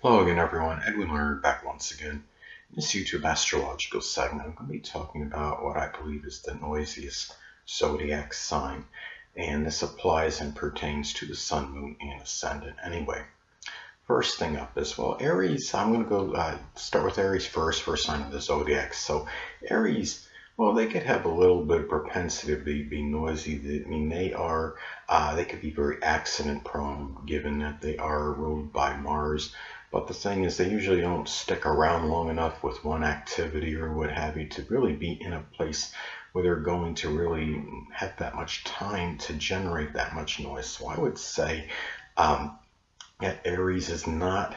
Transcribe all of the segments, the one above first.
Hello again everyone, Edwin Learnard back once again. In this YouTube astrological segment, I'm going to be talking about what I believe is the noisiest zodiac sign. And this applies and pertains to the sun, moon, and ascendant anyway. First thing up is, well, Aries, I'm going to go start with Aries first sign of the zodiac. So Aries, well, they could have a little bit of propensity to be noisy. I mean, they could be very accident prone given that they are ruled by Mars. But the thing is, they usually don't stick around long enough with one activity or what have you to really be in a place where they're going to really have that much time to generate that much noise. So I would say that Aries is not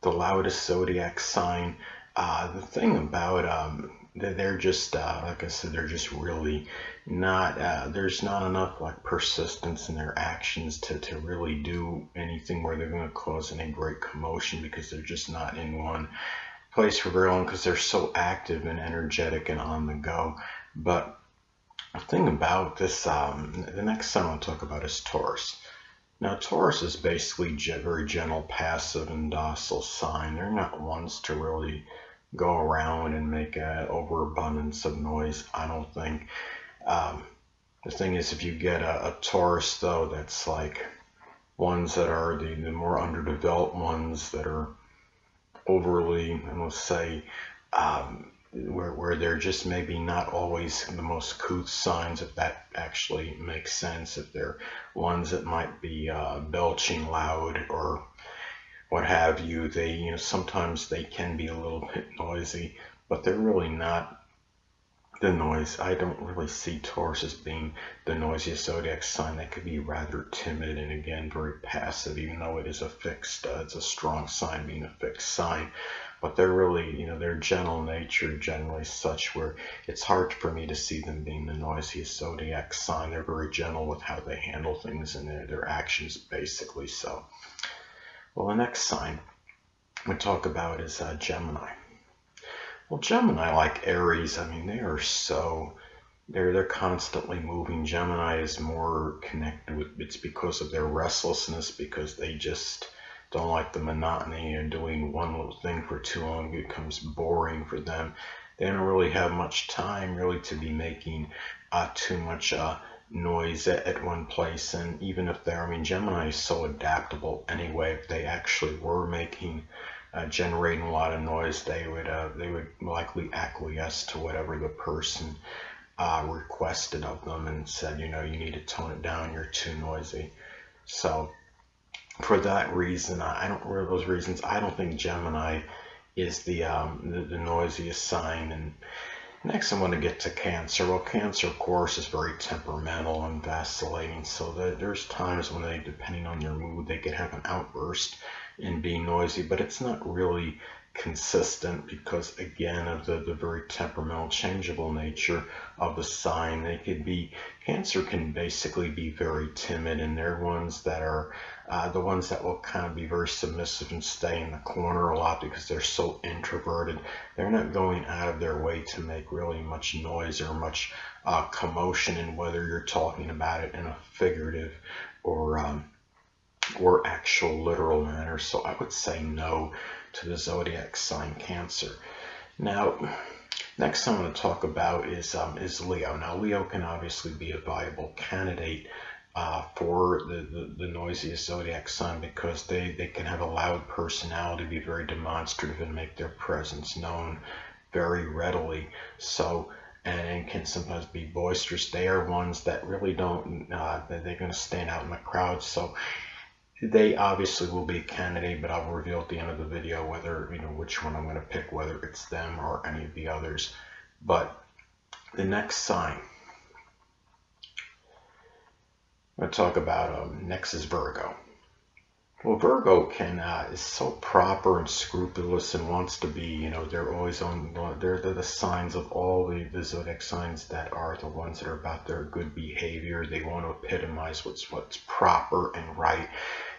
the loudest zodiac sign. The thing about they're just like I said, they're just really not there's not enough like persistence in their actions to really do anything where they're going to cause any great commotion, because they're just not in one place for very long because they're so active and energetic and on the go. But the thing about this the next sign I'll talk about is Taurus. Now, Taurus is basically very gentle, passive, and docile sign. They're not ones to really go around and make an overabundance of noise, I don't think. The thing is, if you get a Taurus, though, that's like ones that are the more underdeveloped ones that are overly, I will say, where they're just maybe not always the most couth signs, if that actually makes sense. If they're ones that might be belching loud or what have you, they sometimes they can be a little bit noisy, but they're really not the noise. I don't really see Taurus as being the noisiest zodiac sign. They could be rather timid and again very passive, even though it is a fixed, it's a strong sign being a fixed sign. But they're really, they're gentle nature generally such where it's hard for me to see them being the noisiest zodiac sign. They're very gentle with how they handle things and their actions basically. So, well, the next sign we talk about is Gemini. Well, Gemini, like Aries, I mean, they're constantly moving. Gemini is more connected with, it's because of their restlessness, because they just don't like the monotony and doing one little thing for too long. It becomes boring for them. They don't really have much time really to be making too much noise at one place. And even if they're, I mean, Gemini is so adaptable anyway. If they actually were generating a lot of noise, they would likely acquiesce to whatever the person requested of them and said, you need to tone it down, you're too noisy. So for that reason, I don't think Gemini is the noisiest sign. And next I want to get to Cancer. Well, Cancer, of course, is very temperamental and vacillating, so there's times when they, depending on their mood, they could have an outburst and be noisy, but it's not really consistent because, again, of the very temperamental, changeable nature of the sign. Cancer can basically be very timid, and they're ones that are the ones that will kind of be very submissive and stay in the corner a lot because they're so introverted. They're not going out of their way to make really much noise or much commotion, in whether you're talking about it in a figurative or actual literal manner. So I would say no to the zodiac sign Cancer. Now, next I'm going to talk about is Leo. Now, Leo can obviously be a viable candidate for the noisiest zodiac sign because they can have a loud personality, be very demonstrative, and make their presence known very readily. So, and can sometimes be boisterous. They are ones that really don't, they're going to stand out in the crowd. So they obviously will be a candidate, but I'll reveal at the end of the video whether, which one I'm going to pick, whether it's them or any of the others. But the next sign I'm going to talk about next is Virgo. Well, Virgo is so proper and scrupulous and wants to be, they're always they're the signs of all the zodiac signs that are the ones that are about their good behavior. They want to epitomize what's proper and right.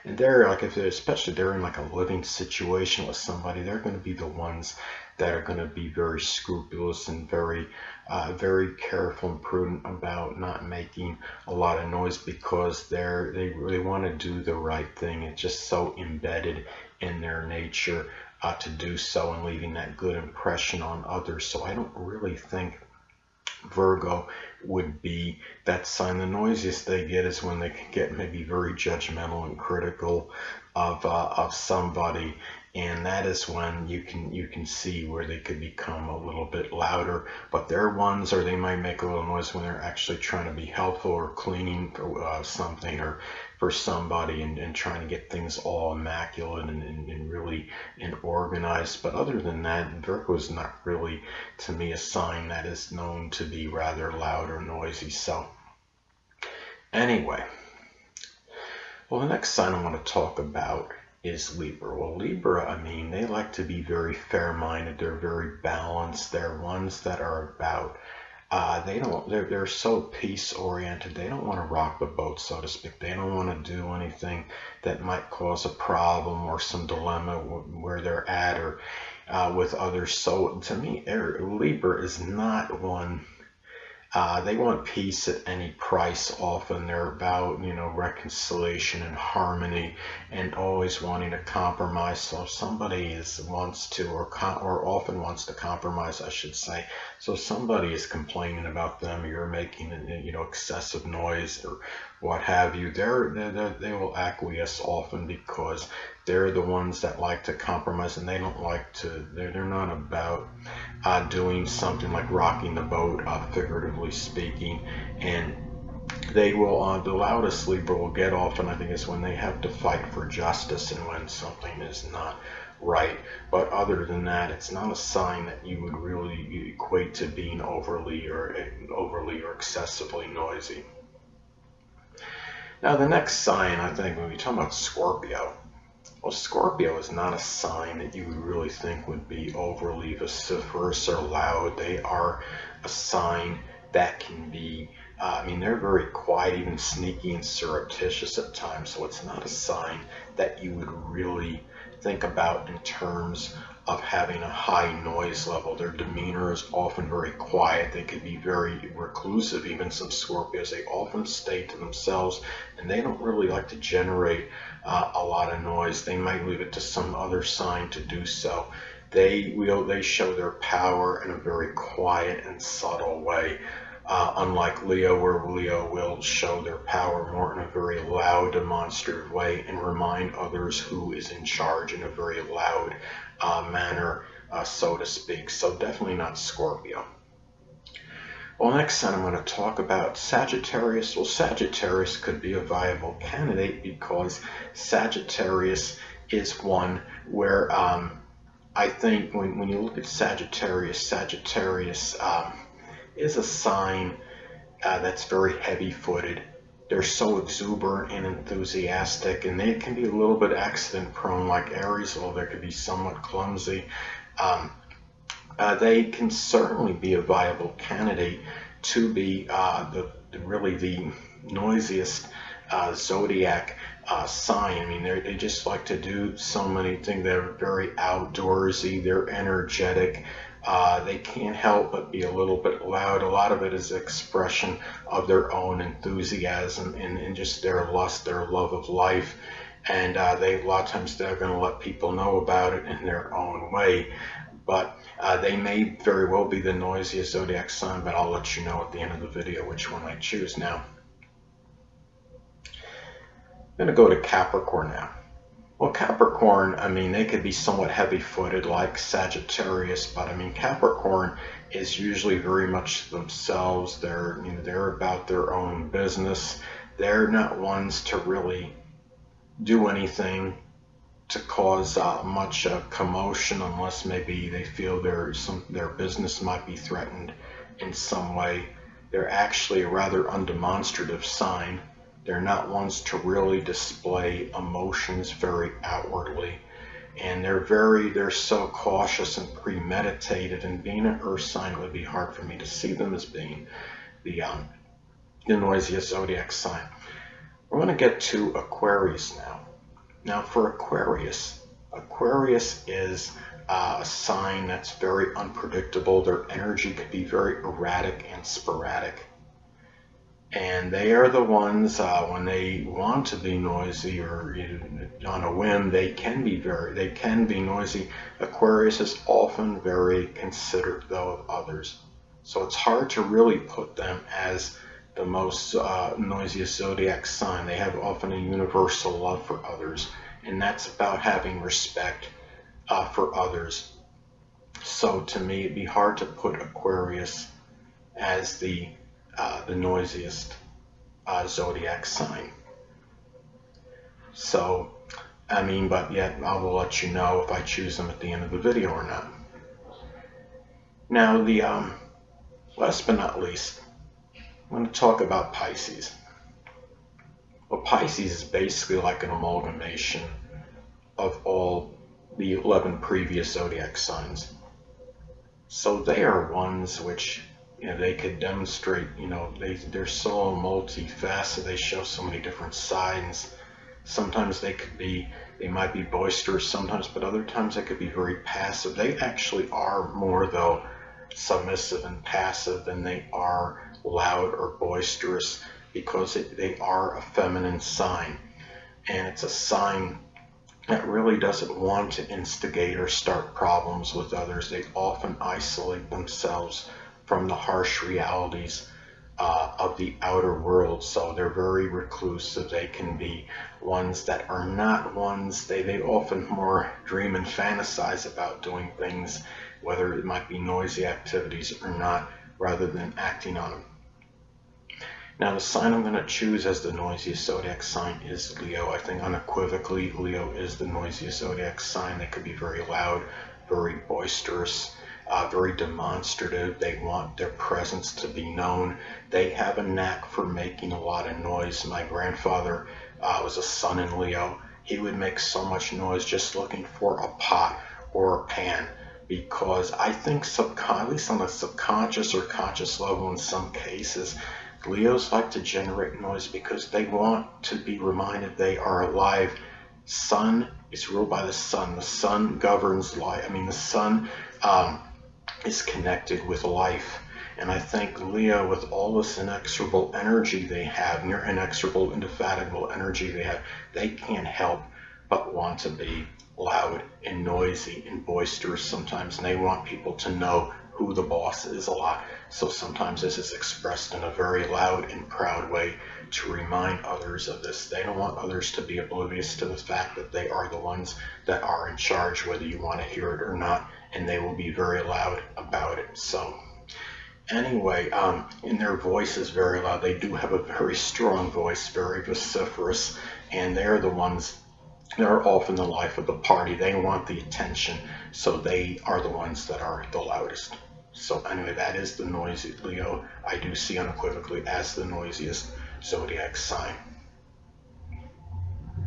And they're like, especially they're in like a living situation with somebody, they're going to be the ones that are going to be very scrupulous and very careful and prudent about not making a lot of noise because they really want to do the right thing. It's just so embedded in in their nature to do so and leaving that good impression on others. So I don't really think Virgo would be that sign. The noisiest they get is when they can get maybe very judgmental and critical of somebody, and that is when you can see where they could become a little bit louder. But they're ones, or they might make a little noise when they're actually trying to be helpful or cleaning something or for somebody and trying to get things all immaculate and really and organized. But other than that, Virgo is not really, to me, a sign that is known to be rather loud or noisy. So anyway, well, the next sign I want to talk about is Libra. Well, Libra, I mean, they like to be very fair-minded. They're very balanced. They're ones that are about they're so peace-oriented. They don't want to rock the boat, so to speak. They don't want to do anything that might cause a problem or some dilemma where they're at or with others. So to me, Libra is not one. They want peace at any price. Often they're about, reconciliation and harmony and always wanting to compromise. So if somebody wants to, or often wants to compromise, I should say. So if somebody is complaining about them, you're making, excessive noise or what have you, they will acquiesce often because they're the ones that like to compromise, and they don't like to, they're not about doing something like rocking the boat, figuratively speaking. And they will, the loudest Libra will get often, I think, is when they have to fight for justice and when something is not right. But other than that, it's not a sign that you would really equate to being overly or excessively noisy. Now, the next sign, I think, when we talk about Scorpio, well, Scorpio is not a sign that you would really think would be overly vociferous or loud. They are a sign that can be, they're very quiet, even sneaky and surreptitious at times. So it's not a sign that you would really think about in terms of having a high noise level. Their demeanor is often very quiet. They could be very reclusive. Even some Scorpios, they often stay to themselves, and they don't really like to generate a lot of noise. They might leave it to some other sign to do so. They show their power in a very quiet and subtle way. Unlike Leo, where Leo will show their power more in a very loud, demonstrative way and remind others who is in charge in a very loud manner, so to speak. So definitely not Scorpio. Well, next sign I'm going to talk about Sagittarius. Well, Sagittarius could be a viable candidate because Sagittarius is one where I think when you look at Sagittarius is a sign that's very heavy-footed. They're so exuberant and enthusiastic, and they can be a little bit accident-prone like Aries, although they could be somewhat clumsy. They can certainly be a viable candidate to be really the noisiest zodiac sign. I mean, they just like to do so many things. They're very outdoorsy. They're energetic. They can't help but be a little bit loud. A lot of it is expression of their own enthusiasm and just their lust, their love of life. And a lot of times they're going to let people know about it in their own way. But they may very well be the noisiest zodiac sign, but I'll let you know at the end of the video which one I choose. Now, I'm going to go to Capricorn now. Well, Capricorn, they could be somewhat heavy-footed like Sagittarius, but Capricorn is usually very much themselves. They're about their own business. They're not ones to really do anything to cause much commotion, unless maybe they feel their business might be threatened in some way. They're actually a rather undemonstrative sign. They're not ones to really display emotions very outwardly, and they're so cautious and premeditated. And being an Earth sign, it would be hard for me to see them as being the noisiest zodiac sign. We're going to get to Aquarius now. Now, for Aquarius is a sign that's very unpredictable. Their energy could be very erratic and sporadic. And they are the ones, when they want to be noisy or on a whim, they can be noisy. Aquarius is often very considerate, though, of others. So it's hard to really put them as the most noisiest zodiac sign. They have often a universal love for others, and that's about having respect for others. So to me, it'd be hard to put Aquarius as the noisiest zodiac sign. So, I mean, but yet I will let you know if I choose them at the end of the video or not. Now, the last but not least, I'm going to talk about Pisces. Well, Pisces is basically like an amalgamation of all the 11 previous zodiac signs. So they are ones which, they could demonstrate, they're so multifaceted, they show so many different sides. Sometimes they might be boisterous sometimes, but other times they could be very passive. They actually are more, though, submissive and passive than they are loud or boisterous, because they are a feminine sign. And it's a sign that really doesn't want to instigate or start problems with others. They often isolate themselves from the harsh realities of the outer world. So they're very reclusive. They can be ones that are not ones. They often more dream and fantasize about doing things, whether it might be noisy activities or not, rather than acting on them. Now, the sign I'm going to choose as the noisiest zodiac sign is Leo. I think unequivocally Leo is the noisiest zodiac sign. They could be very loud, very boisterous, very demonstrative. They want their presence to be known. They have a knack for making a lot of noise. My grandfather was a sun in Leo. He would make so much noise just looking for a pot or a pan, because I think at least on a subconscious or conscious level in some cases, Leos like to generate noise because they want to be reminded they are alive. Sun is ruled by the sun. The sun governs life. I mean, the sun is connected with life. And I think Leo, with all this inexorable energy they have, near inexorable, indefatigable energy they have, they can't help but want to be loud and noisy and boisterous sometimes. And they want people to know who the boss is a lot. So sometimes this is expressed in a very loud and proud way to remind others of this. They don't want others to be oblivious to the fact that they are the ones that are in charge, whether you want to hear it or not, and they will be very loud about it. So anyway, and their voice is very loud. They do have a very strong voice, very vociferous, and they're the ones that are often the life of the party. They want the attention, so they are the ones that are the loudest. So anyway, that is the noisy Leo. I do see unequivocally as the noisiest zodiac sign.